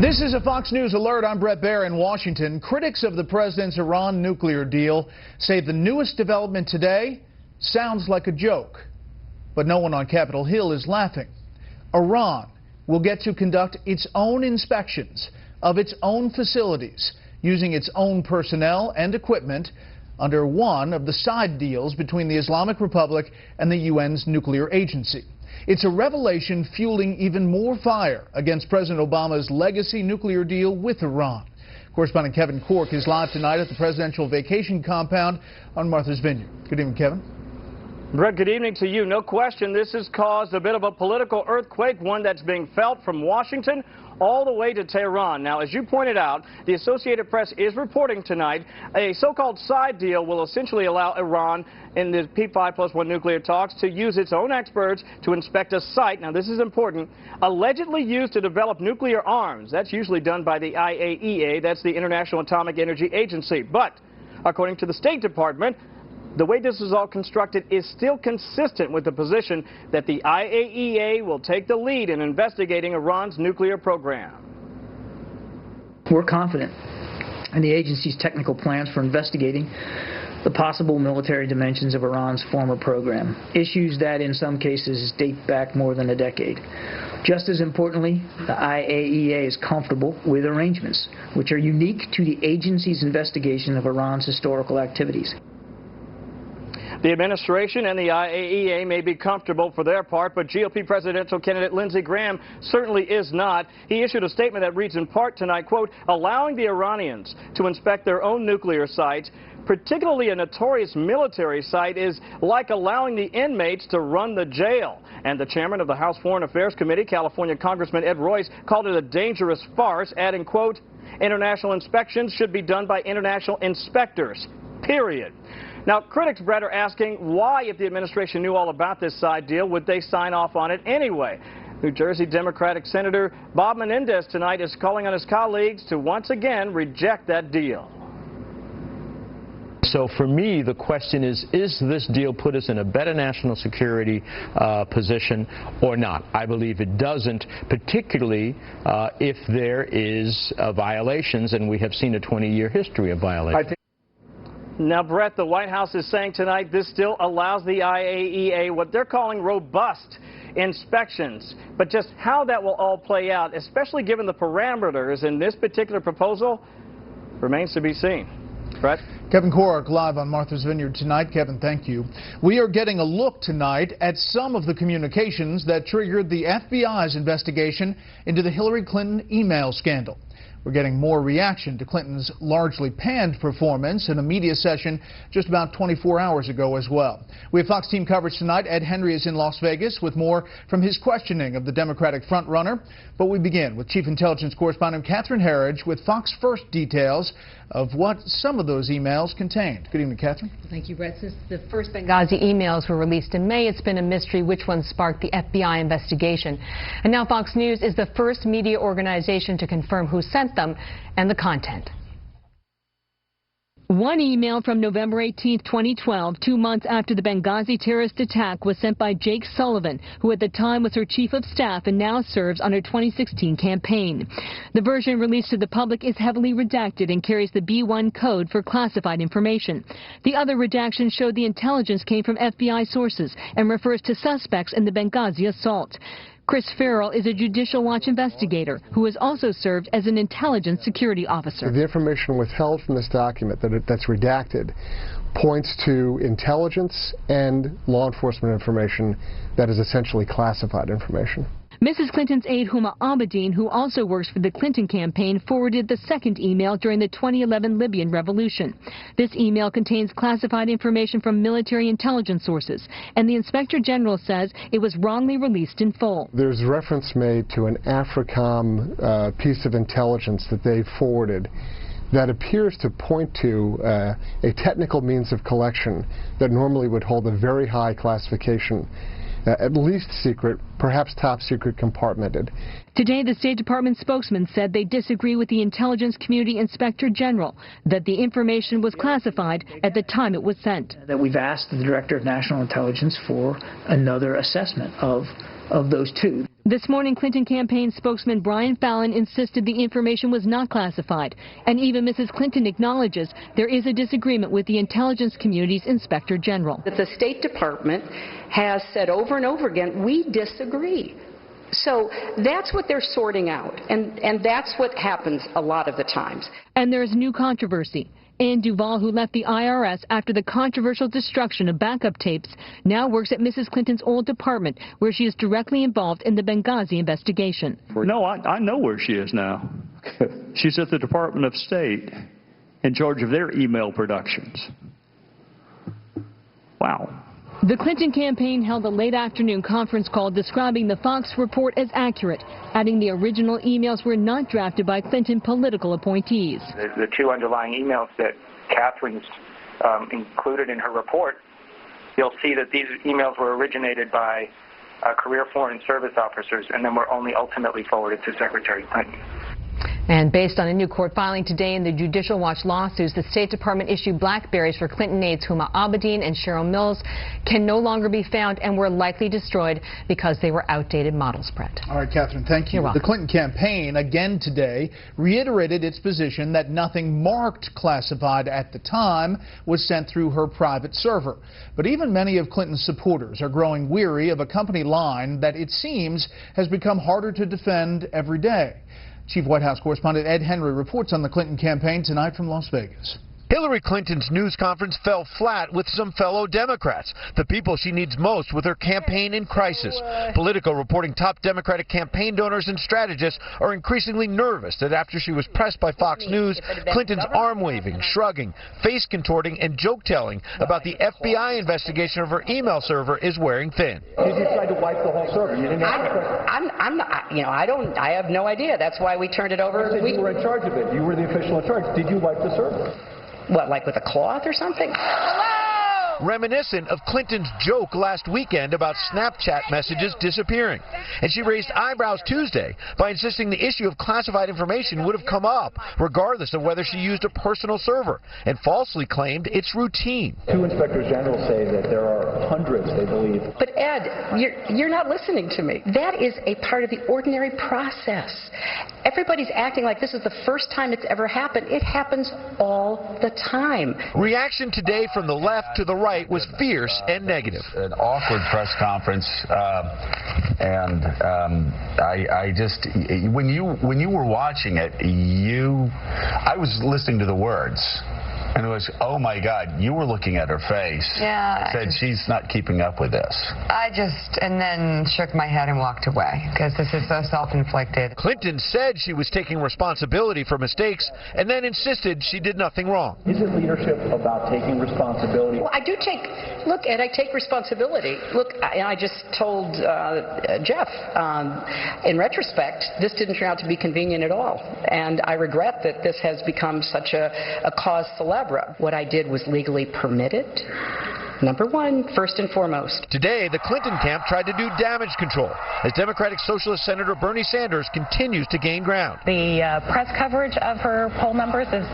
This is a Fox News alert. I'm Brett Baer in Washington. Critics of the president's Iran nuclear deal say the newest development today sounds like a joke. But no one on Capitol Hill is laughing. Iran will get to conduct its own inspections of its own facilities using its own personnel and equipment under one of the side deals between the Islamic Republic and the UN's nuclear agency. It's a revelation fueling even more fire against President Obama's legacy nuclear deal with Iran. Correspondent Kevin Corke is live tonight at the presidential vacation compound on Martha's Vineyard. Good evening, Kevin. Brett, good evening to you. No question, this has caused a bit of a political earthquake, one that's being felt from Washington all the way to Tehran. Now, as you pointed out, the Associated Press is reporting tonight a so-called side deal will essentially allow Iran in the P5+1 nuclear talks to use its own experts to inspect a site, now this is important, allegedly used to develop nuclear arms. That's usually done by the IAEA, that's the International Atomic Energy Agency. But, according to the State Department, the way this is all constructed is still consistent with the position that the IAEA will take the lead in investigating Iran's nuclear program. We're confident in the agency's technical plans for investigating the possible military dimensions of Iran's former program, issues that in some cases date back more than a decade. Just as importantly, the IAEA is comfortable with arrangements which are unique to the agency's investigation of Iran's historical activities. The administration and the IAEA may be comfortable for their part, but GOP presidential candidate Lindsey Graham certainly is not. He issued a statement that reads in part tonight, quote, allowing the Iranians to inspect their own nuclear sites, particularly a notorious military site, is like allowing the inmates to run the jail. And the chairman of the House Foreign Affairs Committee, California Congressman Ed Royce, called it a dangerous farce, adding, quote, international inspections should be done by international inspectors, period. Now, critics, Brett, are asking why, if the administration knew all about this side deal, would they sign off on it anyway? New Jersey Democratic Senator Bob Menendez tonight is calling on his colleagues to once again reject that deal. So for me, the question is this deal put us in a better national security position or not? I believe it doesn't, particularly if there is violations, and we have seen a 20-year history of violations. Now, Brett, the White House is saying tonight this still allows the IAEA what they're calling robust inspections. But just how that will all play out, especially given the parameters in this particular proposal, remains to be seen. Brett? Kevin Corke live on Martha's Vineyard tonight. Kevin, thank you. We are getting a look tonight at some of the communications that triggered the FBI's investigation into the Hillary Clinton email scandal. We're getting more reaction to Clinton's largely panned performance in a media session just about 24 hours ago as well. We have Fox team coverage tonight. Ed Henry is in Las Vegas with more from his questioning of the Democratic frontrunner. But we begin with Chief Intelligence Correspondent Catherine Herridge with Fox First details of what some of those emails contained. Good evening, Catherine. Thank you, Brett. Since the first Benghazi emails were released in May, it's been a mystery which ones sparked the FBI investigation. And now Fox News is the first media organization to confirm who sent them and the content. One email from November 18, 2012, 2 months after the Benghazi terrorist attack, was sent by Jake Sullivan, who at the time was her chief of staff and now serves on her 2016 campaign. The version released to the public is heavily redacted and carries the B1 code for classified information. The other redaction showed the intelligence came from FBI sources and refers to suspects in the Benghazi assault. Chris Farrell is a Judicial Watch investigator who has also served as an intelligence security officer. The information withheld from this document that's redacted points to intelligence and law enforcement information that is essentially classified information. Mrs. Clinton's aide Huma Abedin, who also works for the Clinton campaign, forwarded the second email during the 2011 Libyan revolution. This email contains classified information from military intelligence sources, and the Inspector General says it was wrongly released in full. There's reference made to an AFRICOM piece of intelligence that they forwarded that appears to point to a technical means of collection that normally would hold a very high classification. At least secret, perhaps top secret compartmented. Today, the State Department spokesman said they disagree with the Intelligence Community Inspector General, that the information was classified at the time it was sent. That we've asked the Director of National Intelligence for another assessment of of those two. This morning, Clinton campaign spokesman Brian Fallon insisted the information was not classified. And even Mrs. Clinton acknowledges there is a disagreement with the intelligence community's inspector general. That the State Department has said over and over again, we disagree. So that's what they're sorting out, and that's what happens a lot of the times. And there's new controversy. Ann Duval, who left the IRS after the controversial destruction of backup tapes, now works at Mrs. Clinton's old department, where she is directly involved in the Benghazi investigation. No, I know where she is now. She's at the Department of State in charge of their email productions. Wow. The Clinton campaign held a late afternoon conference call describing the Fox report as accurate, adding the original emails were not drafted by Clinton political appointees. The two underlying emails that Catherine's included in her report, you'll see that these emails were originated by career Foreign Service officers and then were only ultimately forwarded to Secretary Clinton. And based on a new court filing today in the Judicial Watch lawsuits, the State Department issued BlackBerries for Clinton aides Huma Abedin and Cheryl Mills can no longer be found and were likely destroyed because they were outdated models, Brett. All right, Catherine, thank you. The Clinton campaign, again today, reiterated its position that nothing marked classified at the time was sent through her private server. But even many of Clinton's supporters are growing weary of a company line that it seems has become harder to defend every day. Chief White House correspondent Ed Henry reports on the Clinton campaign tonight from Las Vegas. Hillary Clinton's news conference fell flat with some fellow Democrats, the people she needs most with her campaign in crisis. Politico reporting top Democratic campaign donors and strategists are increasingly nervous that after she was pressed by Fox News, Clinton's arm-waving, shrugging, face-contorting, and joke-telling about the FBI investigation of her email server is wearing thin. Did you decide to wipe the whole server? You didn't I'm not, I have no idea. That's why we turned it over. You were in charge of it. You were the official in charge. Did you wipe the server? What, like with a cloth or something? Reminiscent of Clinton's joke last weekend about Snapchat messages disappearing. And she raised eyebrows Tuesday by insisting the issue of classified information would have come up, regardless of whether she used a personal server, and falsely claimed it's routine. Two inspectors general say that there are hundreds, they believe. But Ed, you're not listening to me. That is a part of the ordinary process. Everybody's acting like this is the first time it's ever happened. It happens all the time. Reaction today from the left to the right was fierce and negative. An awkward press conference, and I just, when you were watching it, I was listening to the words. And it was, oh my God, you were looking at her face. Yeah. Said she's not keeping up with this. And then shook my head and walked away because this is so self-inflicted. Clinton said she was taking responsibility for mistakes and then insisted she did nothing wrong. Is it leadership about taking responsibility? Well, I do look, Ed, I take responsibility. Look, I just told Jeff, in retrospect, this didn't turn out to be convenient at all. And I regret that this has become such a cause célèbre. What I did was legally permitted. Number one, first and foremost. Today, the Clinton camp tried to do damage control as Democratic Socialist Senator Bernie Sanders continues to gain ground. The press coverage of her poll numbers is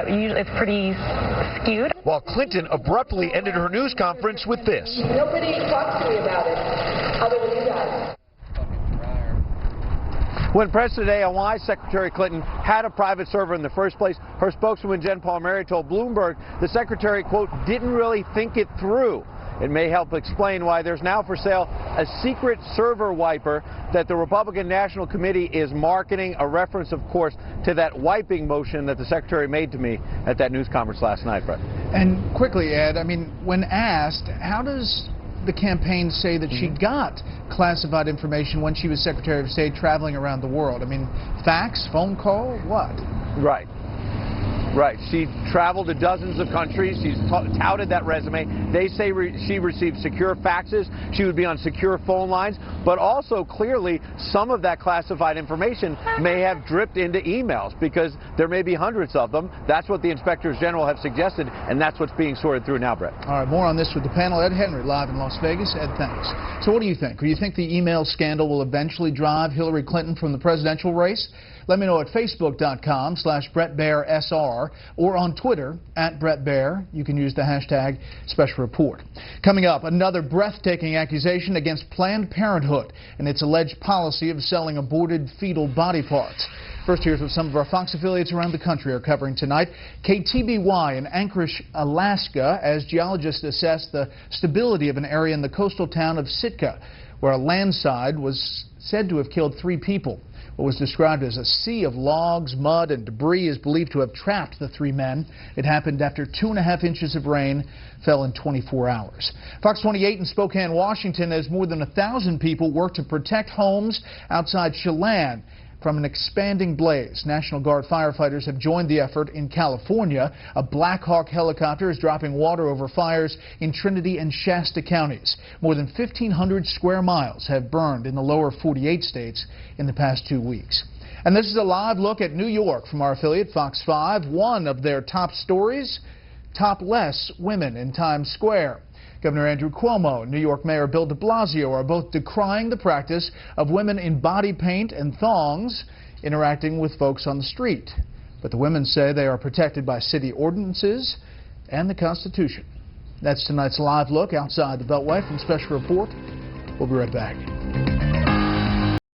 usually pretty skewed. While Clinton abruptly ended her news conference with this. Nobody talks to me about it other than you guys. When pressed today on why Secretary Clinton had a private server in the first place, her spokeswoman Jen Palmieri told Bloomberg the secretary, quote, didn't really think it through. It may help explain why there's now for sale a secret server wiper that the Republican National Committee is marketing, a reference, of course, to that wiping motion that the secretary made to me at that news conference last night, Brett. And quickly, Ed, I mean, when asked, how does the campaign say that she got classified information when she was Secretary of State traveling around the world? I mean, fax, phone call, what? Right. Right. She traveled to dozens of countries. She's touted that resume. They say she received secure faxes. She would be on secure phone lines. But also, clearly, some of that classified information may have dripped into emails because there may be hundreds of them. That's what the inspectors general have suggested, and that's what's being sorted through now, Brett. All right, more on this with the panel. Ed Henry, live in Las Vegas. Ed, thanks. So what do you think? Do you think the email scandal will eventually drive Hillary Clinton from the presidential race? Let me know at facebook.com/BrettBairSR. are, or on Twitter, @BrettBaer. You can use the hashtag Special Report. Coming up, another breathtaking accusation against Planned Parenthood and its alleged policy of selling aborted fetal body parts. First, here's what some of our Fox affiliates around the country are covering tonight. KTBY in Anchorage, Alaska, as geologists assess the stability of an area in the coastal town of Sitka, where a landslide was said to have killed 3 people. What was described as a sea of logs, mud, and debris is believed to have trapped the 3 men. It happened after 2.5 inches of rain fell in 24 hours. Fox 28 in Spokane, Washington, as more than 1,000 people work to protect homes outside Chelan from an expanding blaze. National Guard firefighters have joined the effort in California. A Black Hawk helicopter is dropping water over fires in Trinity and Shasta counties. More than 1,500 square miles have burned in the lower 48 states in the past 2 weeks. And this is a live look at New York from our affiliate Fox 5. One of their top stories, topless women in Times Square. Governor Andrew Cuomo and New York Mayor Bill de Blasio are both decrying the practice of women in body paint and thongs interacting with folks on the street. But the women say they are protected by city ordinances and the Constitution. That's tonight's live look outside the Beltway from Special Report. We'll be right back.